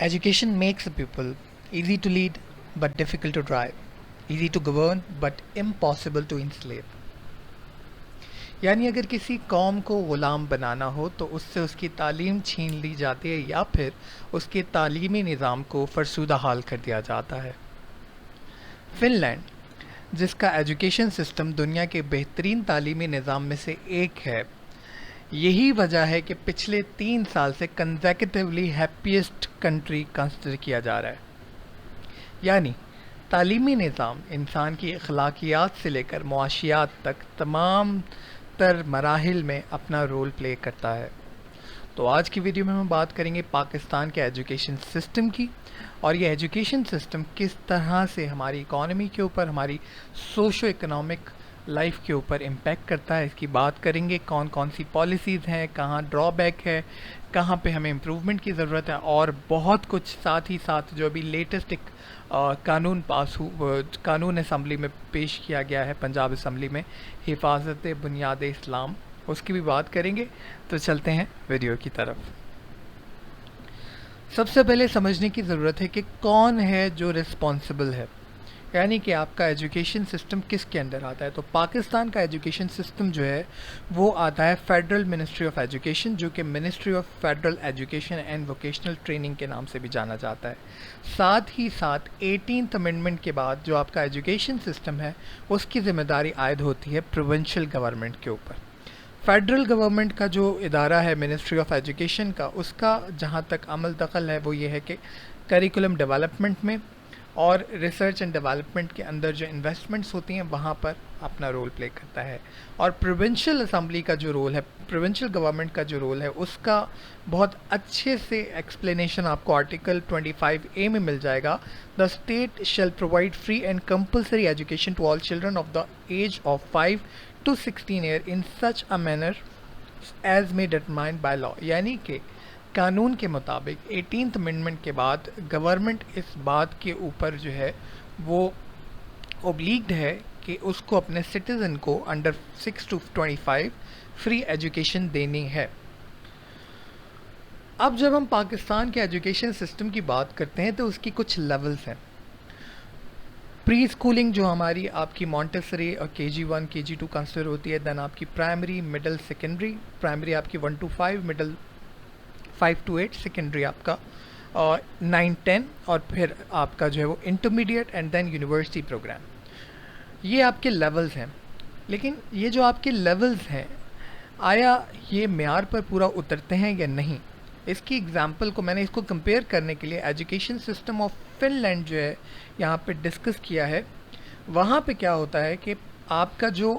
Education makes a people easy to lead but difficult to drive, easy to govern but impossible to enslave. यानी अगर किसी कौम को ग़ुलाम बनाना हो तो उससे उसकी तालीम छीन ली जाती है या फिर उसके तालीमी निज़ाम को फरसूदा हाल कर दिया जाता है। फ़िनलैंड, जिसका एजुकेशन सिस्टम दुनिया के बेहतरीन तालीमी निज़ाम में से एक है, यही वजह है कि पिछले 3 साल से कंसेक्यूटिवली हैप्पीएस्ट कंट्री कंसिडर किया जा रहा है। यानी तालीमी निज़ाम इंसान की अखलाकियात से लेकर मुआशियात तक तमाम तर मराहिल में अपना रोल प्ले करता है। तो आज की वीडियो में हम बात करेंगे पाकिस्तान के एजुकेशन सिस्टम की, और ये एजुकेशन सिस्टम किस तरह से हमारी इकॉनमी के ऊपर, हमारी सोशो इकोनॉमिक लाइफ के ऊपर इम्पैक्ट करता है। इसकी बात करेंगे, कौन कौन सी पॉलिसीज़ हैं, कहाँ ड्रॉबैक है, कहाँ पे हमें इम्प्रूवमेंट की ज़रूरत है, और बहुत कुछ साथ ही साथ जो अभी लेटेस्ट एक कानून कानून असम्बली में पेश किया गया है पंजाब असम्बली में, हिफाजत बुनियाद इस्लाम, उसकी भी बात करेंगे। तो चलते हैं वीडियो की तरफ। सबसे पहले समझने की ज़रूरत है कि कौन है जो रिस्पॉन्सिबल है, यानी कि आपका एजुकेशन सिस्टम किसके अंदर आता है। तो पाकिस्तान का एजुकेशन सिस्टम जो है वो आता है फेडरल मिनिस्ट्री ऑफ एजुकेशन, जो कि ministry of federal education and vocational training के नाम से भी जाना जाता है। साथ ही साथ 18th अमेंडमेंट के बाद जो आपका एजुकेशन सिस्टम है उसकी ज़िम्मेदारी आयद होती है प्रोविंशियल गवर्नमेंट के ऊपर। फेडरल गवर्नमेंट का जो इदारा है मिनिस्ट्री ऑफ एजुकेशन का, उसका जहाँ तक अमल दखल है वो ये है कि करिकुलम डेवलपमेंट में और रिसर्च एंड डेवलपमेंट के अंदर जो इन्वेस्टमेंट्स होती हैं वहाँ पर अपना रोल प्ले करता है। और प्रोविंशियल असम्बली का जो रोल है, प्रोविंशियल गवर्नमेंट का जो रोल है, उसका बहुत अच्छे से एक्सप्लेनेशन आपको आर्टिकल 25A में मिल जाएगा। The state shall provide free and compulsory education to all children of the age of 5 to 16 year in such a manner as may determined by law. यानी कि कानून के मुताबिक 18th अमेंडमेंट के बाद गवर्नमेंट इस बात के ऊपर जो है वो ओब्लिग्ड है कि उसको अपने सिटीज़न को अंडर 6 to 25 फ्री एजुकेशन देनी है। अब जब हम पाकिस्तान के एजुकेशन सिस्टम की बात करते हैं तो उसकी कुछ लेवल्स हैं। प्री स्कूलिंग जो हमारी आपकी मॉन्टेसरी और KG1 KG2 कंसिडर होती है, देन आपकी प्राइमरी, मिडिल, सेकेंडरी। प्राइमरी आपकी 1 to 5, मिडिल 5 to 8, सेकेंडरी आपका 9, 10, और फिर आपका जो है वो intermediate and then university program. ये आपके लेवल्स हैं। लेकिन ये जो आपके लेवल्स हैं, आया ये मेयार पर पूरा उतरते हैं या नहीं, इसकी एग्जांपल को मैंने इसको कंपेयर करने के लिए एजुकेशन सिस्टम ऑफ फिनलैंड जो है यहाँ पे डिस्कस किया है। वहाँ पे क्या होता है कि आपका जो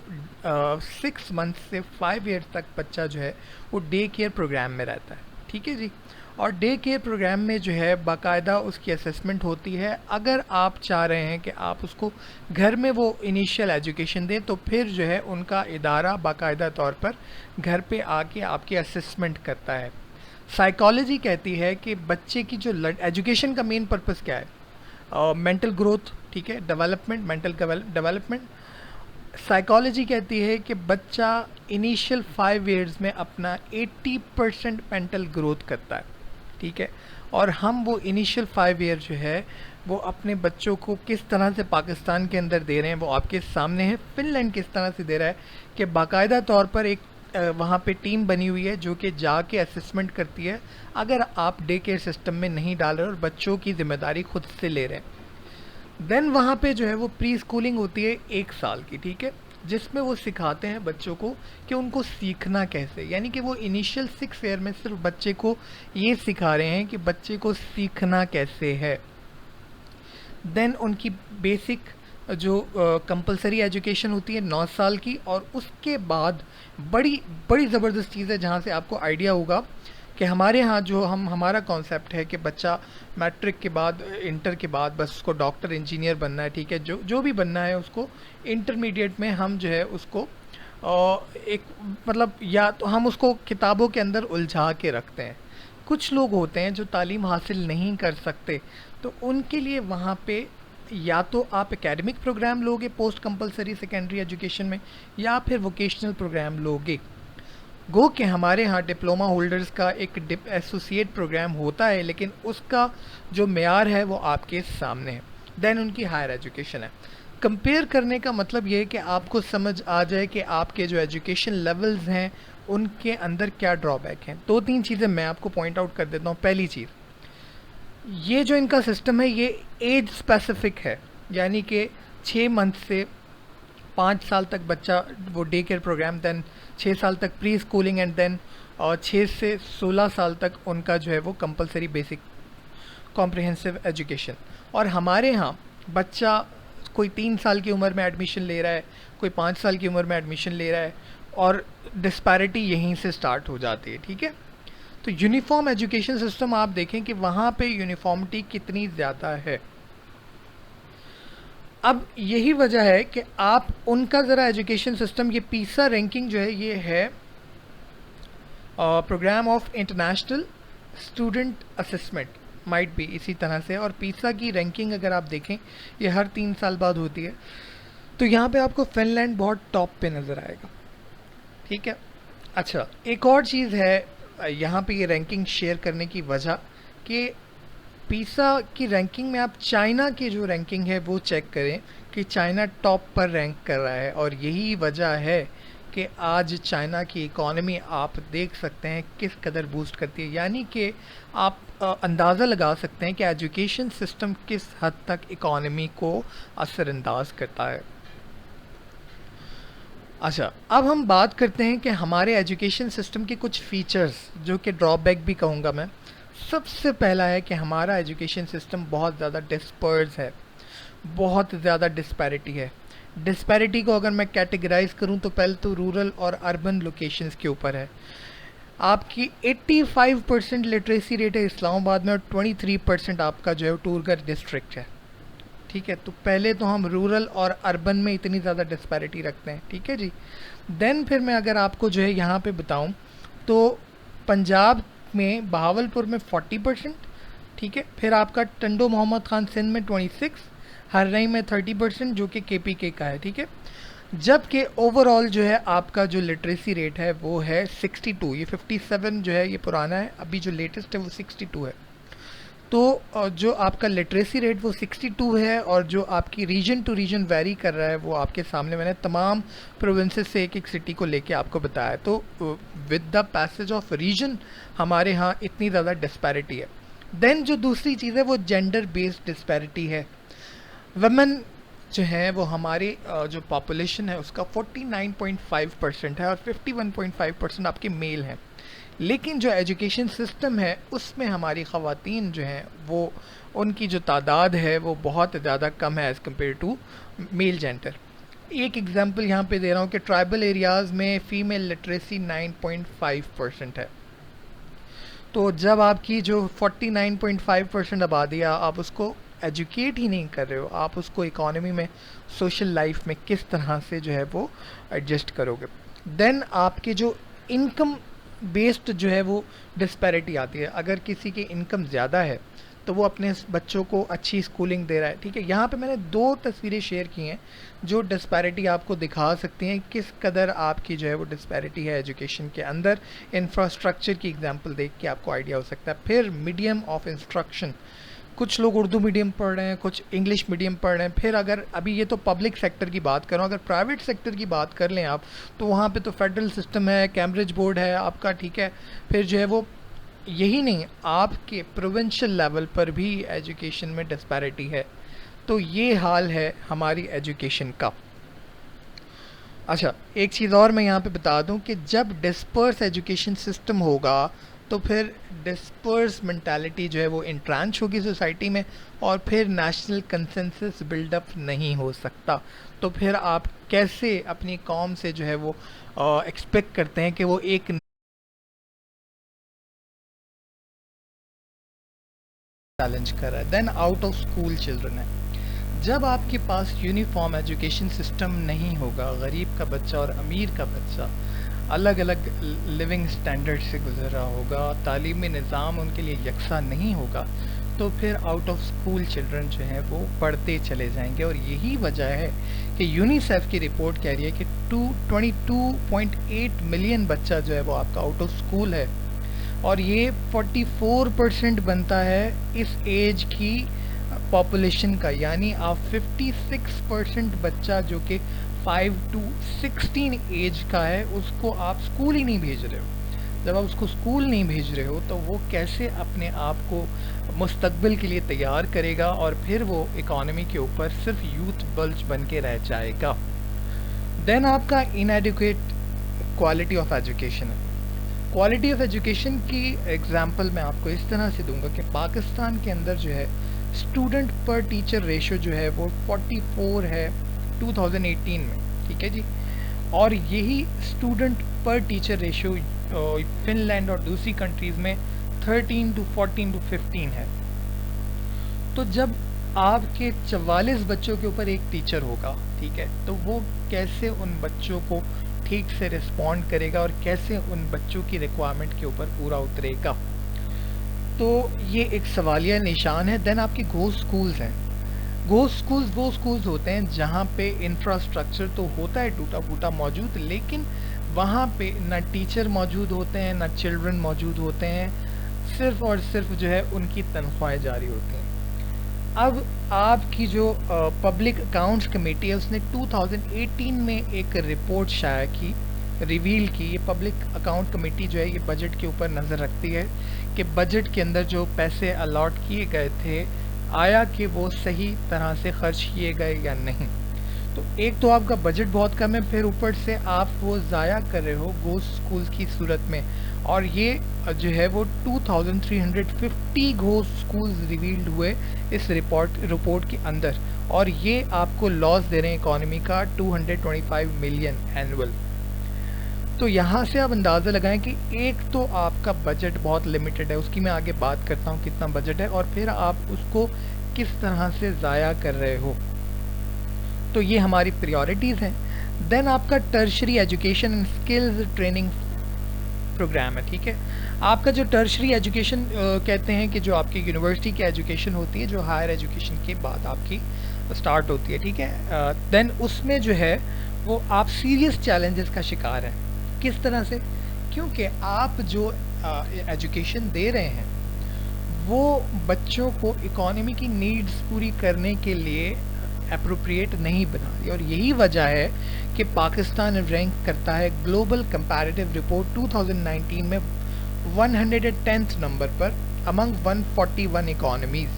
6 मंथ से 5 ईयर तक बच्चा जो है वो डे केयर प्रोग्राम में रहता है, ठीक है जी। और डे केयर प्रोग्राम में जो है बाकायदा उसकी असेसमेंट होती है। अगर आप चाह रहे हैं कि आप उसको घर में वो इनिशियल एजुकेशन दें तो फिर जो है उनका इदारा बाकायदा तौर पर घर पे आके आपकी असेसमेंट करता है। साइकोलॉजी कहती है कि बच्चे की जो एजुकेशन का मेन पर्पस क्या है, मेंटल ग्रोथ, ठीक है, डेवलपमेंट, मेंटल डेवलपमेंट। साइकोलॉजी कहती है कि बच्चा इनिशियल 5 ईयर्स में अपना 80% मेंटल ग्रोथ करता है, ठीक है। और हम वो इनिशियल 5 ईयर जो है वो अपने बच्चों को किस तरह से पाकिस्तान के अंदर दे रहे हैं वो आपके सामने है। फिनलैंड किस तरह से दे रहा है कि बाकायदा तौर पर एक वहाँ पे टीम बनी हुई है जो कि जाके असेसमेंट करती है अगर आप डे केयर सिस्टम में नहीं डाल रहे और बच्चों की ज़िम्मेदारी खुद से ले रहे हैं। देन वहाँ पे जो है वो प्री स्कूलिंग होती है 1 साल की, ठीक है, जिसमें वो सिखाते हैं बच्चों को कि उनको सीखना कैसे। यानी कि वो इनिशियल 6 ईयर में सिर्फ बच्चे को ये सिखा रहे हैं कि बच्चे को सीखना कैसे है। देन उनकी बेसिक जो कंपलसरी एजुकेशन होती है 9 साल की, और उसके बाद बड़ी बड़ी ज़बरदस्त चीज़ है जहाँ से आपको आइडिया होगा कि हमारे यहाँ जो हमारा कॉन्सेप्ट है कि बच्चा मैट्रिक के बाद, इंटर के बाद बस उसको डॉक्टर, इंजीनियर बनना है, ठीक है, जो भी बनना है उसको इंटरमीडिएट में हम जो है उसको एक मतलब या तो हम उसको किताबों के अंदर उलझा के रखते हैं। कुछ लोग होते हैं जो तालीम हासिल नहीं कर सकते, तो उनके लिए वहाँ पे या तो आप एकेडमिक प्रोग्राम लोगे पोस्ट कंपलसरी सेकेंडरी एजुकेशन में, या फिर वोकेशनल प्रोग्राम लोगे। गो कि हमारे यहाँ डिप्लोमा होल्डर्स का एक एसोसिएट प्रोग्राम होता है, लेकिन उसका जो मेयार है वो आपके सामने है। देन उनकी हायर एजुकेशन है। कंपेयर करने का मतलब ये है कि आपको समझ आ जाए कि आपके जो एजुकेशन लेवल्स हैं उनके अंदर क्या ड्रॉबैक हैं। दो तीन चीज़ें मैं आपको पॉइंट आउट कर देता हूँ। पहली चीज़, ये जो इनका सिस्टम है ये एज स्पेसिफिक है, यानी कि 6 मंथ से 5 साल तक बच्चा वो डे केयर प्रोग्राम, देन 6 साल तक प्री स्कूलिंग, एंड देन 6 से 16 साल तक उनका जो है वो कंपलसरी बेसिक कॉम्प्रिहेंसिव एजुकेशन। और हमारे यहाँ बच्चा कोई 3 साल की उम्र में एडमिशन ले रहा है, कोई 5 साल की उम्र में एडमिशन ले रहा है, और डिस्पैरिटी यहीं से स्टार्ट हो जाती है। ठीक है, तो यूनिफॉर्म एजुकेशन सिस्टम आप देखें कि वहाँ पे यूनिफॉर्मिटी कितनी ज़्यादा है। अब यही वजह है कि आप उनका ज़रा एजुकेशन सिस्टम, ये पीसा रैंकिंग जो है ये है program of international student assessment, might be इसी तरह से। और पीसा की रैंकिंग अगर आप देखें ये हर 3 साल बाद होती है, तो यहाँ पे आपको फिनलैंड बहुत टॉप पे नज़र आएगा। ठीक है, अच्छा एक और चीज़ है यहाँ पे ये रैंकिंग शेयर करने की वजह कि पीसा की रैंकिंग में आप चाइना की जो रैंकिंग है वो चेक करें कि चाइना टॉप पर रैंक कर रहा है। और यही वजह है कि आज चाइना की इकॉनमी आप देख सकते हैं किस कदर बूस्ट करती है, यानी कि आप अंदाज़ा लगा सकते हैं कि एजुकेशन सिस्टम किस हद तक इकॉनमी को असरअंदाज करता है। अच्छा, अब हम बात करते हैं कि हमारे एजुकेशन सिस्टम के कुछ फीचर्स जो कि ड्रॉबैक भी कहूँगा मैं। सबसे पहला है कि हमारा एजुकेशन सिस्टम बहुत ज़्यादा डिस्पर्स है, बहुत ज़्यादा डिस्पैरिटी है। डिस्पैरिटी को अगर मैं कैटेगराइज करूं तो पहले तो रूरल और अर्बन लोकेशंस के ऊपर है। आपकी 85% लिटरेसी रेट है इस्लामाबाद में और 23% आपका जो है टूरगढ़ डिस्ट्रिक्ट है। ठीक है, तो पहले तो हम रूरल और अर्बन में इतनी ज़्यादा डिस्पैरिटी रखते हैं। ठीक है जी, देन फिर मैं अगर आपको जो है यहाँ पे बताऊँ तो पंजाब में बहावलपुर में 40%, ठीक है, फिर आपका टंडो मोहम्मद खान सिंध में 26, हर्रई में 30% जो कि KPK का है। ठीक है, जबकि ओवरऑल जो है आपका जो लिटरेसी रेट है वो है 62, ये 57 जो है ये पुराना है, अभी जो लेटेस्ट है वो 62 है। तो जो आपका लिटरेसी रेट वो 62 है, और जो आपकी रीजन टू रीजन वेरी कर रहा है वो आपके सामने मैंने तमाम प्रोविंसेस से एक एक सिटी को लेके आपको बताया। तो with the passage of reason हमारे यहाँ इतनी ज़्यादा डिस्पैरिटी है। देन जो दूसरी चीज़ है वो जेंडर बेस्ड डिस्पैरिटी है। वुमेन जो है वो हमारी जो पॉपुलेशन है उसका 49.5% है और 51.5% आपके मेल हैं, लेकिन जो एजुकेशन सिस्टम है उसमें हमारी ख़वातीन जो हैं वो उनकी जो तादाद है वो बहुत ज़्यादा कम है as compare to male gender. एक एग्जांपल यहाँ पे दे रहा हूँ कि ट्राइबल एरियाज़ में फ़ीमेल लिटरेसी 9.5% है। तो जब आपकी जो 49.5% आबादी है, आप उसको एजुकेट ही नहीं कर रहे हो, आप उसको इकोनॉमी में, सोशल लाइफ में किस तरह से जो है वो एडजस्ट करोगे। देन आपके जो इनकम बेस्ड जो है वो डिस्पैरिटी आती है। अगर किसी की इनकम ज़्यादा है तो वो अपने बच्चों को अच्छी स्कूलिंग दे रहा है। ठीक है, यहाँ पे मैंने 2 तस्वीरें शेयर की हैं जो डिस्पैरिटी आपको दिखा सकती हैं किस कदर आपकी जो है वो डिस्पैरिटी है एजुकेशन के अंदर। इंफ्रास्ट्रक्चर की एग्जांपल देख के आपको आइडिया हो सकता है। फिर मीडियम ऑफ इंस्ट्रक्शन, कुछ लोग उर्दू मीडियम पढ़ रहे हैं, कुछ इंग्लिश मीडियम पढ़ रहे हैं। फिर अगर अभी ये तो पब्लिक सेक्टर की बात कर रहा हूँ, अगर प्राइवेट सेक्टर की बात कर लें आप तो वहाँ पे तो फेडरल सिस्टम है, कैम्ब्रिज बोर्ड है आपका। ठीक है, फिर जो है वो यही नहीं, आपके प्रोविंशियल लेवल पर भी एजुकेशन में डिस्पैरिटी है। तो ये हाल है हमारी एजुकेशन का। अच्छा, एक चीज़ और मैं यहाँ पे बता दूँ कि जब डिस्पर्स एजुकेशन सिस्टम होगा तो फिर डिस्पर्स मेंटालिटी जो है वो इंट्रांच होगी सोसाइटी में, और फिर नेशनल कंसेंसस बिल्डअप नहीं हो सकता। तो फिर आप कैसे अपनी कौम से जो है वो एक्सपेक्ट करते हैं कि वो एक चैलेंज कर रहा है। Then out of school children है। जब आपके पास यूनिफॉर्म एजुकेशन सिस्टम नहीं होगा, गरीब का बच्चा और अमीर का बच्चा अलग अलग लिविंग स्टैंडर्ड से गुजर रहा होगा, तालीमी निज़ाम उनके लिए यकसा नहीं होगा, तो फिर आउट ऑफ स्कूल चिल्ड्रन जो हैं वो पढ़ते चले जाएंगे। और यही वजह है कि यूनिसेफ की रिपोर्ट कह रही है कि 22.8 मिलियन बच्चा जो है वो आपका आउट ऑफ स्कूल है, और ये 44% बनता है इस एज की पॉपुलेशन का। यानी आप 56% बच्चा जो कि 5 to 16 एज का है उसको आप स्कूल ही नहीं भेज रहे हो। जब आप उसको स्कूल नहीं भेज रहे हो तो वो कैसे अपने आप को मुस्तकबिल के लिए तैयार करेगा, और फिर वो इकॉनमी के ऊपर सिर्फ यूथ बल्ज बन के रह जाएगा। देन आपका इनएडिक्वेट क्वालिटी ऑफ एजुकेशन है। क्वालिटी ऑफ एजुकेशन की एग्जांपल मैं आपको इस तरह से दूंगा कि पाकिस्तान के अंदर जो है स्टूडेंट पर टीचर रेशो जो है वो 44 है 2018 में, ठीक है जी। और यही स्टूडेंट पर टीचर रेशो फिनलैंड और दूसरी कंट्रीज़ में 13 to 14 to 15 है। तो जब आपके 44 बच्चों के ऊपर एक टीचर होगा, ठीक है, तो वो कैसे उन बच्चों को ठीक से रिस्पॉन्ड करेगा और कैसे उन बच्चों की रिक्वायरमेंट के ऊपर पूरा उतरेगा। तो ये एक सवालिया निशान है। देन आपके घोस्ट स्कूल्स हैं। घोस्ट स्कूल्स वो स्कूल्स होते हैं जहाँ पे इंफ्रास्ट्रक्चर तो होता है टूटा फूटा मौजूद, लेकिन वहाँ पे ना टीचर मौजूद होते हैं ना चिल्ड्रन मौजूद होते हैं, सिर्फ और सिर्फ जो है उनकी तनख्वाहें जारी होती हैं। अब आपकी जो पब्लिक अकाउंट्स कमेटी है उसने 2018 में एक रिपोर्ट शाया की, रिवील की। ये पब्लिक अकाउंट कमेटी जो है ये बजट के ऊपर नज़र रखती है कि बजट के अंदर जो पैसे अलॉट किए गए थे आया कि वो सही तरह से खर्च किए गए या नहीं। तो एक तो आपका बजट बहुत कम है, फिर ऊपर से आप वो ज़ाया कर रहे हो घोस्ट स्कूल्स की सूरत में। और ये जो है वो 2350 घोस्ट स्कूल्स रिवील्ड हुए इस रिपोर्ट के अंदर, और ये आपको लॉस दे रहे हैं इकॉनमी का 225 मिलियन एनुअल। तो यहाँ से आप अंदाज़ा लगाएं कि एक तो आपका बजट बहुत लिमिटेड है, उसकी मैं आगे बात करता हूँ कितना बजट है, और फिर आप उसको किस तरह से ज़ाया कर रहे हो। तो ये हमारी प्रायोरिटीज़ हैं। देन आपका tertiary education and skills training program है, ठीक है। आपका जो टर्शरी एजुकेशन कहते हैं कि जो आपकी यूनिवर्सिटी की एजुकेशन होती है, जो हायर एजुकेशन के बाद आपकी स्टार्ट होती है, ठीक है। देन उसमें जो है वो आप सीरियस चैलेंजेस का शिकार हैं। किस तरह से? क्योंकि आप जो एजुकेशन दे रहे हैं वो बच्चों को इकोनॉमी की नीड्स पूरी करने के लिए अप्रोप्रिएट नहीं बना रही, और यही वजह है कि पाकिस्तान रैंक करता है ग्लोबल कंपैरेटिव रिपोर्ट 2019 में 110th नंबर पर अमंग 141 इकोनॉमीज़।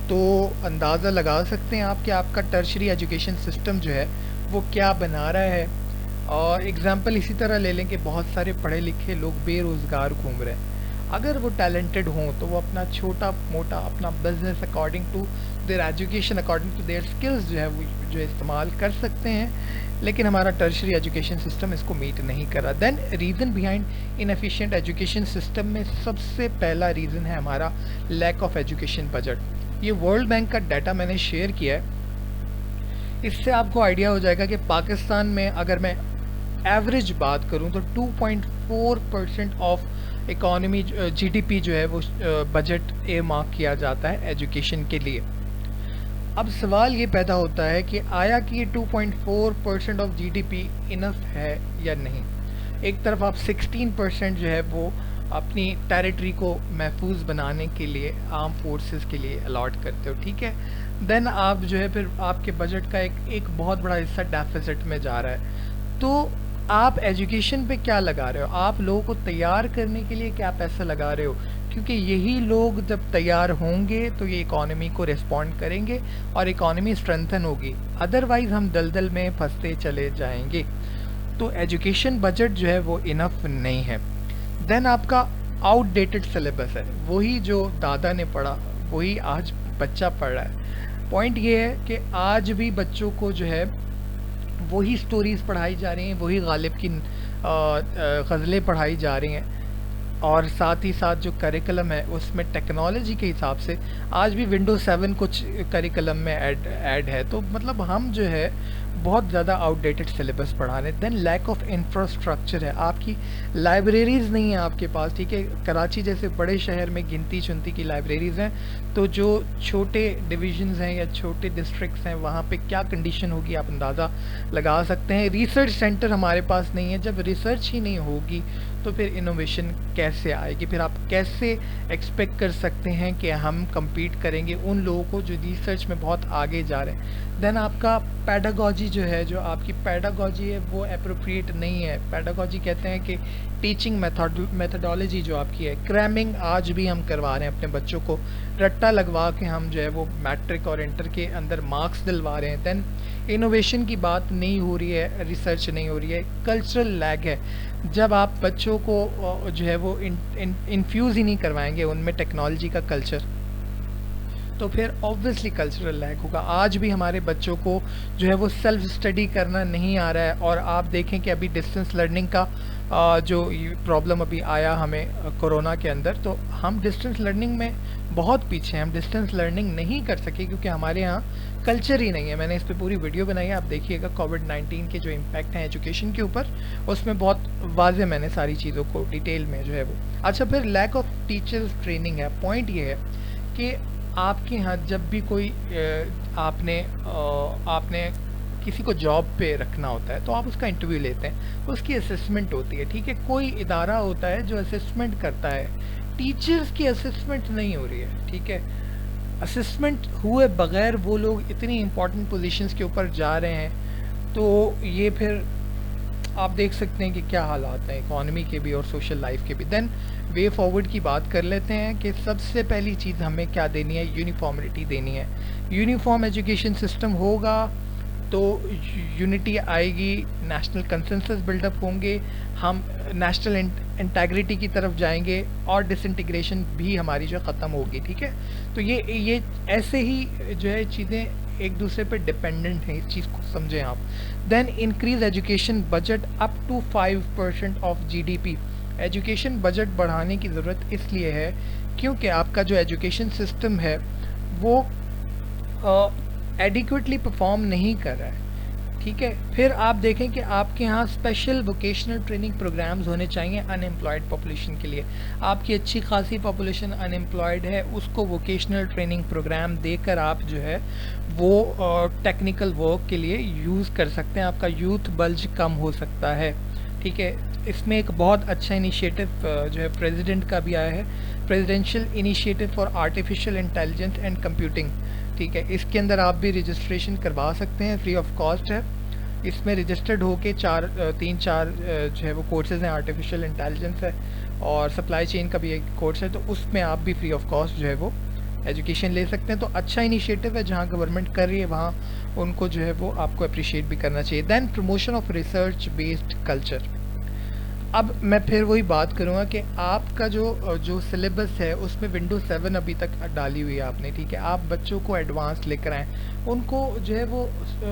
तो अंदाज़ा लगा सकते हैं आप कि आपका टर्शरी एजुकेशन सिस्टम जो है वो क्या बना रहा है। और एग्ज़ाम्पल इसी तरह ले लें कि बहुत सारे पढ़े लिखे लोग बेरोज़गार घूम रहे हैं। अगर वो टैलेंटेड हों तो वो अपना छोटा मोटा अपना business according to their education, according to their skills जो है वो जो इस्तेमाल कर सकते हैं, लेकिन हमारा टर्शरी एजुकेशन सिस्टम इसको मीट नहीं कर रहा। Then reason behind inefficient education system में सबसे पहला रीज़न है हमारा लैक ऑफ एजुकेशन बजट। ये वर्ल्ड बैंक का डाटा मैंने शेयर किया है, इससे आपको आइडिया हो जाएगा कि पाकिस्तान में अगर मैं एवरेज बात करूं तो 2.4% ऑफ इकॉनमी जीडीपी जो है वो बजट ए मार्क किया जाता है एजुकेशन के लिए। अब सवाल ये पैदा होता है कि आया कि ये 2.4% ऑफ जीडीपी इनफ है या नहीं। एक तरफ आप 16% जो है वो अपनी टेरिटरी को महफूज बनाने के लिए आर्म फोर्सेस के लिए अलॉट करते हो, ठीक है। देन आप जो है फिर आपके बजट का एक बहुत बड़ा हिस्सा डेफिसिट में जा रहा है। तो आप एजुकेशन पे क्या लगा रहे हो? आप लोगों को तैयार करने के लिए क्या पैसा लगा रहे हो? क्योंकि यही लोग जब तैयार होंगे तो ये इकॉनमी को रिस्पॉन्ड करेंगे और इकॉनमी स्ट्रेंथन होगी, अदरवाइज़ हम दलदल में फंसते चले जाएंगे। तो एजुकेशन बजट जो है वो इनफ नहीं है। देन आपका आउटडेटेड सिलेबस है, वही जो दादा ने पढ़ा वही आज बच्चा पढ़ रहा है। पॉइंट ये है कि आज भी बच्चों को जो है वही स्टोरीज़ पढ़ाई जा रही हैं, वही गालिब की गज़लें पढ़ाई जा रही हैं, और साथ ही साथ जो करिकुलम है उसमें टेक्नोलॉजी के हिसाब से आज भी विंडोज 7 कुछ करिकुलम में ऐड है। तो मतलब हम जो है बहुत ज़्यादा आउटडेटेड सिलेबस पढ़ा रहे हैं। देन लैक ऑफ इंफ्रास्ट्रक्चर है, आपकी लाइब्रेरीज़ नहीं है आपके पास, ठीक है। कराची जैसे बड़े शहर में गिनती चुनती की लाइब्रेरीज़ हैं, तो जो छोटे डिविजन्स हैं या छोटे डिस्ट्रिक्ट्स हैं वहाँ पे क्या कंडीशन होगी आप अंदाज़ा लगा सकते हैं। रिसर्च सेंटर हमारे पास नहीं है, जब रिसर्च ही नहीं होगी तो फिर इनोवेशन कैसे आएगी, फिर आप कैसे एक्सपेक्ट कर सकते हैं कि हम compete करेंगे उन लोगों को जो रिसर्च में बहुत आगे जा रहे हैं। देन आपका पैडागॉजी जो है, जो आपकी पैडागॉजी है वो अप्रोप्रिएट नहीं है। पैडागॉजी कहते हैं कि टीचिंग मेथडोलॉजी जो आपकी है, क्रैमिंग आज भी हम करवा रहे हैं अपने बच्चों को, रट्टा लगवा के हम जो है वो मैट्रिक और इंटर के अंदर मार्क्स दिलवा रहे हैं। देन इनोवेशन की बात नहीं हो रही है, रिसर्च नहीं हो रही है। कल्चरल लैग है, जब आप बच्चों को जो है वो इन्फ्यूज़ ही नहीं करवाएंगे उनमें टेक्नोलॉजी का कल्चर, तो फिर ऑब्वियसली कल्चरल लैग होगा। आज भी हमारे बच्चों को जो है वो सेल्फ स्टडी करना नहीं आ रहा है, और आप देखें कि अभी डिस्टेंस लर्निंग का जो प्रॉब्लम अभी आया हमें कोरोना के अंदर, तो हम डिस्टेंस लर्निंग में बहुत पीछे हैं। हम डिस्टेंस लर्निंग नहीं कर सके क्योंकि हमारे यहाँ कल्चर ही नहीं है। मैंने इस पर पूरी वीडियो बनाई है, आप देखिएगा कोविड-19 के जो इम्पैक्ट हैं एजुकेशन के ऊपर, उसमें बहुत वाज़े मैंने सारी चीज़ों को डिटेल में जो है वो। अच्छा, फिर लैक ऑफ टीचर्स ट्रेनिंग है। पॉइंट ये है कि आपके यहाँ जब भी कोई आपने किसी को जॉब पे रखना होता है तो आप उसका इंटरव्यू लेते हैं, उसकी असेसमेंट होती है, ठीक है। कोई इदारा होता है जो असेसमेंट करता है, टीचर्स की असेसमेंट नहीं हो रही है, ठीक है। असेसमेंट हुए बगैर वो लोग इतनी इंपॉर्टेंट पोजीशंस के ऊपर जा रहे हैं, तो ये फिर आप देख सकते हैं कि क्या हालात हैं इकॉनमी के भी और सोशल लाइफ के भी। देन वे फॉरवर्ड की बात कर लेते हैं कि सबसे पहली चीज़ हमें क्या देनी है, यूनिफॉर्मिटी देनी है। यूनिफॉर्म एजुकेशन सिस्टम होगा तो यूनिटी आएगी, नेशनल कंसेंसस बिल्डअप होंगे, हम नेशनल इंटेग्रिटी की तरफ जाएंगे और डिसइंटीग्रेशन भी हमारी जो ख़त्म होगी, ठीक है। तो ये ऐसे ही जो है चीज़ें एक दूसरे पे डिपेंडेंट हैं, इस चीज़ को समझें आप। Then increase education budget up to 5% of GDP. Education budget बढ़ाने की ज़रूरत इसलिए है क्योंकि आपका जो एजुकेशन सिस्टम है वो एडिक्वेटली परफॉर्म नहीं कर रहा है, ठीक है। फिर आप देखें कि आपके यहाँ स्पेशल वोकेशनल ट्रेनिंग प्रोग्राम्स होने चाहिए अनएम्प्लॉयड पॉपुलेशन के लिए। आपकी अच्छी खासी पॉपुलेशन अनएम्प्लॉयड है, उसको वोकेशनल ट्रेनिंग प्रोग्राम देकर आप जो है वो टेक्निकल वर्क के लिए यूज़ कर सकते हैं, आपका यूथ बल्ज कम हो सकता है, ठीक है। इसमें एक बहुत अच्छा इनिशिएटिव जो है प्रेसिडेंट का भी आया है, presidential initiative for artificial intelligence and computing, ठीक है। इसके अंदर आप भी रजिस्ट्रेशन करवा सकते हैं, फ्री ऑफ कॉस्ट है। इसमें रजिस्टर्ड होके 3-4 जो है वो कोर्सेज़ हैं, आर्टिफिशियल इंटेलिजेंस है और सप्लाई चेन का भी एक कोर्स है, तो उसमें आप भी फ्री ऑफ कॉस्ट जो है वो एजुकेशन ले सकते हैं। तो अच्छा इनिशिएटिव है, जहाँ गवर्नमेंट कर रही है वहाँ उनको जो है वो आपको अप्रिशिएट भी करना चाहिए। Then promotion of research based culture. अब मैं फिर वही बात करूँगा कि आपका जो सिलेबस है उसमें विंडोज 7 अभी तक डाली हुई है आपने, ठीक है। आप बच्चों को एडवांस लेकर आएँ, उनको जो है वो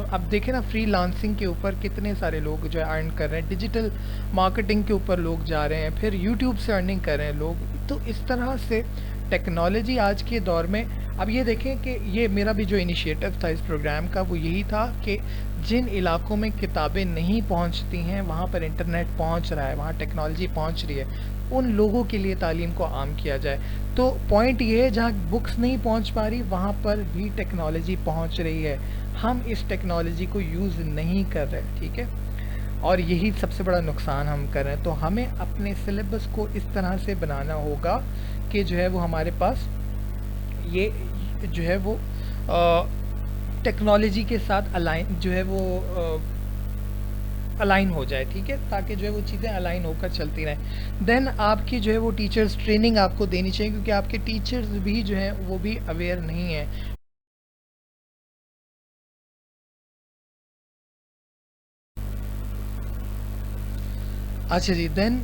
अब देखें ना फ्रीलांसिंग के ऊपर कितने सारे लोग जो है अर्न कर रहे हैं, डिजिटल मार्केटिंग के ऊपर लोग जा रहे हैं, फिर यूट्यूब से अर्निंग कर रहे हैं लोग। तो इस तरह से टेक्नोलॉजी आज के दौर में, अब ये देखें कि ये मेरा भी जो इनिशिएटिव था इस प्रोग्राम का वो यही था कि जिन इलाकों में किताबें नहीं पहुंचती हैं वहाँ पर इंटरनेट पहुंच रहा है, वहाँ टेक्नोलॉजी पहुंच रही है, उन लोगों के लिए तालीम को आम किया जाए। तो पॉइंट ये है जहाँ बुक्स नहीं पहुंच पा रही वहाँ पर भी टेक्नोलॉजी पहुंच रही है, हम इस टेक्नोलॉजी को यूज़ नहीं कर रहे, ठीक है। और यही सबसे बड़ा नुकसान हम कर रहे हैं। तो हमें अपने सिलेबस को इस तरह से बनाना होगा कि जो है वो हमारे पास ये जो है वो टेक्नोलॉजी के साथ अलाइन जो है वो अलाइन हो जाए, ठीक है, ताकि जो है वो चीज़ें अलाइन होकर चलती रहें। देन आपकी जो है वो टीचर्स ट्रेनिंग आपको देनी चाहिए, क्योंकि आपके टीचर्स भी जो हैं वो भी अवेयर नहीं हैं। अच्छा जी, देन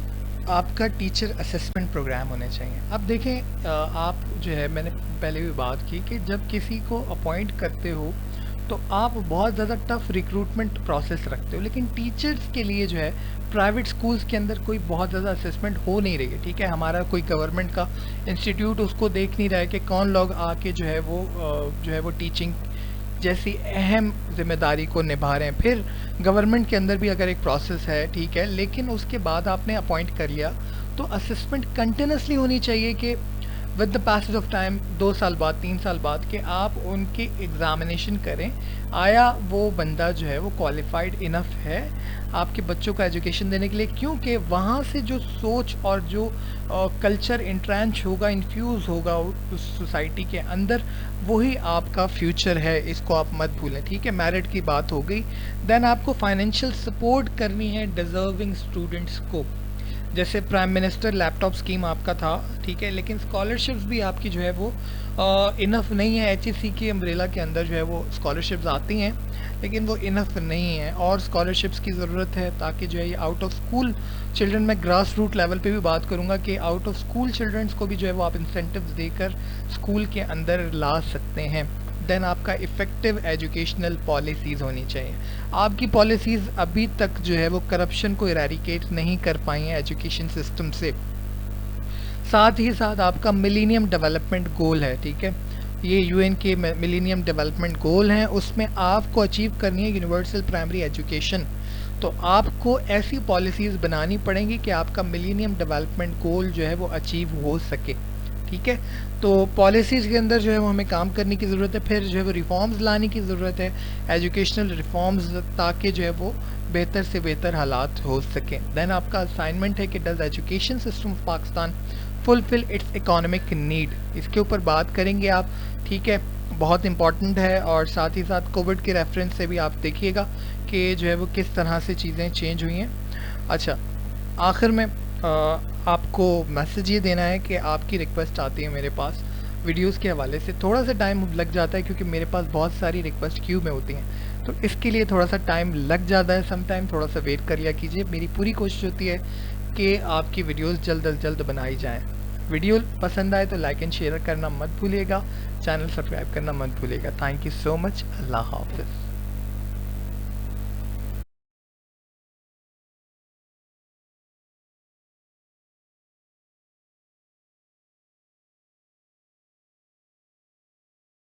आपका टीचर असेसमेंट प्रोग्राम होने चाहिए। अब देखें आप जो है मैंने पहले भी बात की कि जब किसी को अपॉइंट करते हो तो आप बहुत ज़्यादा टफ रिक्रूटमेंट प्रोसेस रखते हो, लेकिन टीचर्स के लिए जो है प्राइवेट स्कूल्स के अंदर कोई बहुत ज़्यादा असेसमेंट हो नहीं रही है, ठीक है। हमारा कोई गवर्नमेंट का इंस्टीट्यूट उसको देख नहीं रहा है कि कौन लोग आके जो है वो टीचिंग जैसी अहम जिम्मेदारी को निभा रहे हैं। फिर गवर्नमेंट के अंदर भी अगर एक प्रोसेस है, ठीक है, लेकिन उसके बाद आपने अपॉइंट कर लिया तो असेसमेंट कंटिन्यूसली होनी चाहिए कि with the passage of time 2 साल बाद 3 साल बाद कि आप उनकी एग्ज़ामिनेशन करें, आया वो बंदा जो है वो क्वालिफाइड इनफ है आपके बच्चों को एजुकेशन देने के लिए, क्योंकि वहाँ से जो सोच और जो कल्चर इंट्रेंच होगा, इन्फ्यूज़ होगा उस सोसाइटी के अंदर, वही आपका फ्यूचर है, इसको आप मत भूलें, ठीक है। मेरिट की बात हो गई। देन आपको फाइनेंशियल सपोर्ट करनी है डिज़र्विंग स्टूडेंट्स को, जैसे प्राइम मिनिस्टर लैपटॉप स्कीम आपका था, ठीक है, लेकिन स्कॉलरशिप्स भी आपकी जो है वो इनफ नहीं है। एचईसी की अम्ब्रेला के अंदर जो है वो स्कॉलरशिप्स आती हैं, लेकिन वो इनफ नहीं है और स्कॉलरशिप्स की ज़रूरत है ताकि जो है ये आउट ऑफ स्कूल चिल्ड्रन, मैं ग्रास रूट लेवल पे भी बात करूँगा कि आउट ऑफ स्कूल चिल्ड्रंस को भी जो है वो आप इंसेंटिव्स देकर स्कूल के अंदर ला सकते हैं। देन आपका इफ़ेक्टिव एजुकेशनल पॉलिसीज़ होनी चाहिए। आपकी पॉलिसीज़ अभी तक जो है वो करप्शन को इरेडिकेट नहीं कर पाई हैं एजुकेशन सिस्टम से। साथ ही साथ आपका मिलेनियम डेवलपमेंट गोल है, ठीक है, ये यूएन के मिलेनियम डेवलपमेंट गोल हैं, उसमें आपको अचीव करनी है यूनिवर्सल प्राइमरी एजुकेशन। तो आपको ऐसी पॉलिसीज़ बनानी पड़ेंगी कि आपका मिलेनियम डेवलपमेंट गोल जो है वो अचीव हो सके, ठीक है। तो पॉलिसीज़ के अंदर जो है वो हमें काम करने की ज़रूरत है, फिर जो है वो रिफॉर्म्स लाने की ज़रूरत है, एजुकेशनल रिफॉर्म्स, ताकि जो है वो बेहतर से बेहतर हालात हो सकें। देन आपका असाइनमेंट है कि does education system of Pakistan fulfil it's economic need, इसके ऊपर बात करेंगे आप, ठीक है, बहुत इंपॉर्टेंट है। और साथ ही साथ कोविड के रेफरेंस से भी आप देखिएगा कि जो है वो किस तरह से चीज़ें चेंज हुई हैं। अच्छा, आखिर में आपको मैसेज ये देना है कि आपकी रिक्वेस्ट आती है मेरे पास वीडियोस के हवाले से, थोड़ा सा टाइम लग जाता है क्योंकि मेरे पास बहुत सारी रिक्वेस्ट क्यू में होती हैं, तो इसके लिए थोड़ा सा टाइम लग जाता है, सम टाइम थोड़ा सा वेट कर लिया कीजिए। मेरी पूरी कोशिश होती है कि आपकी वीडियोस जल्द अज जल्द बनाई जाएँ। वीडियो पसंद आए तो लाइक एंड शेयर करना मत भूलिएगा, चैनल सब्सक्राइब करना मत भूलिएगा। Thank you so much. अल्लाह हाफ़िज़।